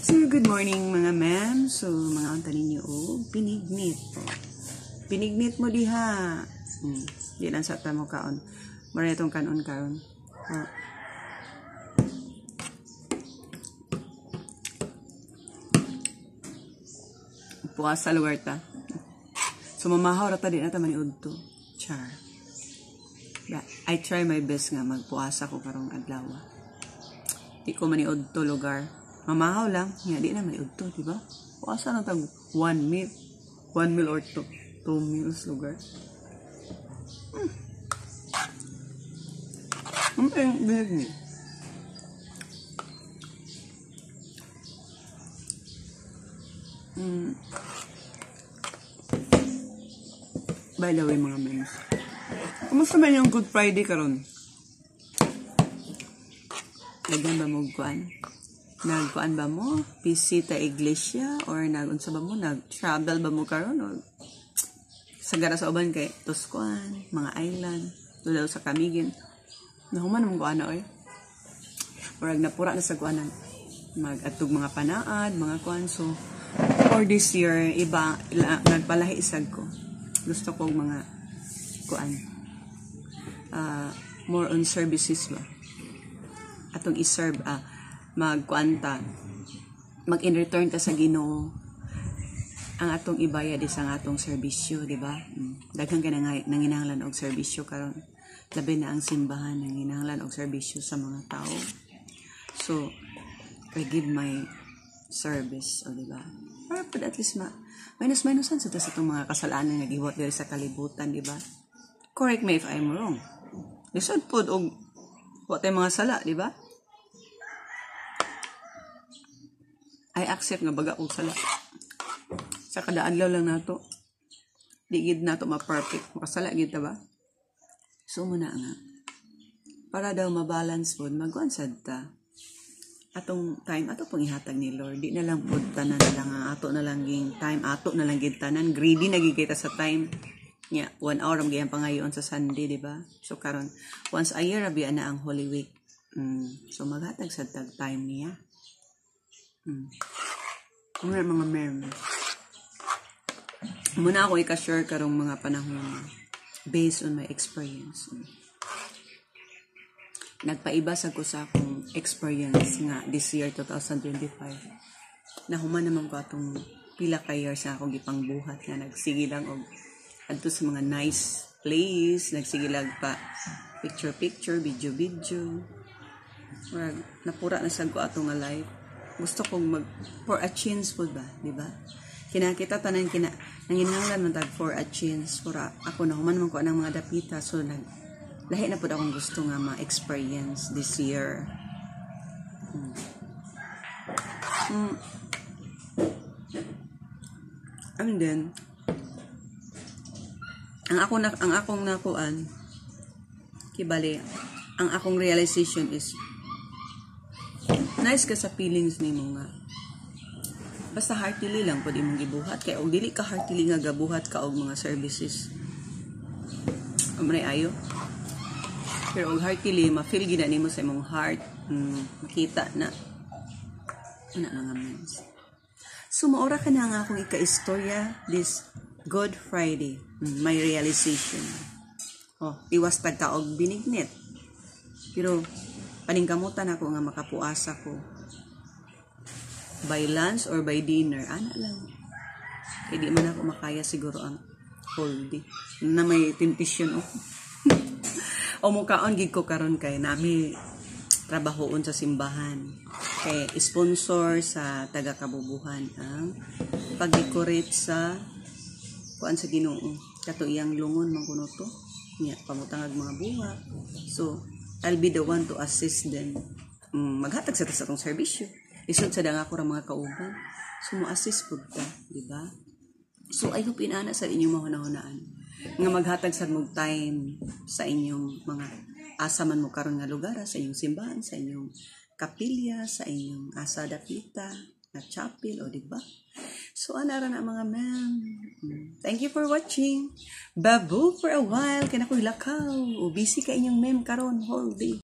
So, good morning mga ma'am. So, mga unta ninyo, pinignit. Pinignit mo diha. Di lang sa tamo kaon. Mara itong kanon karon. Puasa lugar ta. So, mamahaw rata din nata maniud to. Char. I try my best nga magpuasa ko karong adlaw. Di ko maniud to lugar. Mamahaw lang, nga di na maniud to, di ba? Puasa lang tag 1 meal. 1 meal or 2 meals lugar. Ang bihag niya. By the way, mga memes. Kumusta man yung Good Friday karon? Lagyan ba mo kuan? Nagkuan ba mo? Bisita iglesia? Or nagunsa ba mo? Nag-travel ba mo karon? O sagara sa uban kay Toskuan, mga island, doon sa Camiguin. Nahuman naman kuan na oy. Murag napura na sa kuanan. Mag-atug mga panaad, mga kuan. So, for this year, iba, nagpalahi isag ko. Gusto ko mga kuan. More on services ba? Atong i-serve, magkuanta, mag-in-return ta sa Ginoo ang atong ibayad sa atong serbisyo, di ba? Daghang ka nanginahanglan og serbisyo karon. Labi na ang simbahan nanginahanglan og serbisyo sa mga tao. So, I give my service, o di ba? Para at least minus-minusan sa itong mga kasalanan nga gibuhat diri sa kalibutan, di ba? Correct me if I'm wrong. Lisod pod og wa tay mga sala, di ba? I accept nga baga og sala. Sa kada adlaw lang nato. Di gid nato ma-perfect. Makasala gid ta ba? So muna nga. Para daw ma-balance pod, magkuan sad ta. Atong time ato pang ihatag ni Lord. Di na lang pod tanan na lang ato na lang ging time, ato na lang gid tanan. Greedy na gid kita sa time. Nya, 1 hour ang gayang pangayoon sa Sunday, di ba? So karon, once a year abi na ang Holy Week. So maghatag sad tag time niya. Mga mem. Muna ako i-share karong mga panahon based on my experience. Nagpaiba sa ko sa akong experience nga this year 2025. Nahuman naman ko atong pila ka years sa akong gipangbuhat nga nagsige lang og adto sa mga nice place, nagsige lang pa picture, video. Napura na sad ko atong nga life. Gusto kong for a change po ba, di ba? Kinakita tanan nanginahanglan man tag for a change. Para ako na human man ko anang mga dapita. So lahi na po akong gusto nga ma-experience this year. And then ang akong nakuan kibali, ang akong realization is nice ka sa feelings nimo nga. Basta heartily lang pwede mong gibuhat. Kaya og dili ka heartily nga gabuhat ka og mga services. Amray ayo. Pero og heartily, ma-feel gina nimo sa imong heart. Makita na. Ano nga means. So, maura ka na nga akong ika-istorya this Good Friday. My realization. Iwas tag ka og binignit. Pero, paningkamutan ako nga makapuasa ko by lunch or by dinner. Ana lang. Kaya di man ako makaya siguro ang whole day. Na may temptation o mukaon gid ko karon kay nami trabahoon sa simbahan. Kay sponsor sa taga-kabubuhan ang pag-decorate sa kuan sa Ginoo. Kato iyang lungon man kuno to. Nya pamutangag mga bunga. So I'll be the one to assist them. Maghatag sa atong serbisyo. Isod sa danga ko ra mga kauban. So mo-assist pud ta, di ba? So I hope inana sa inyong mahuna-hunaan nga maghatag sa mog time sa inyong mga asa man mo karon nga lugar, sa inyong simbahan, sa inyong kapilya, sa inyong asa dapita, na chapel, o di ba? So ana ra na mga ma'am. Thank you for watching. Babu for a while kay nakoy lakaw. O busy ka inyong ma'am karon whole day.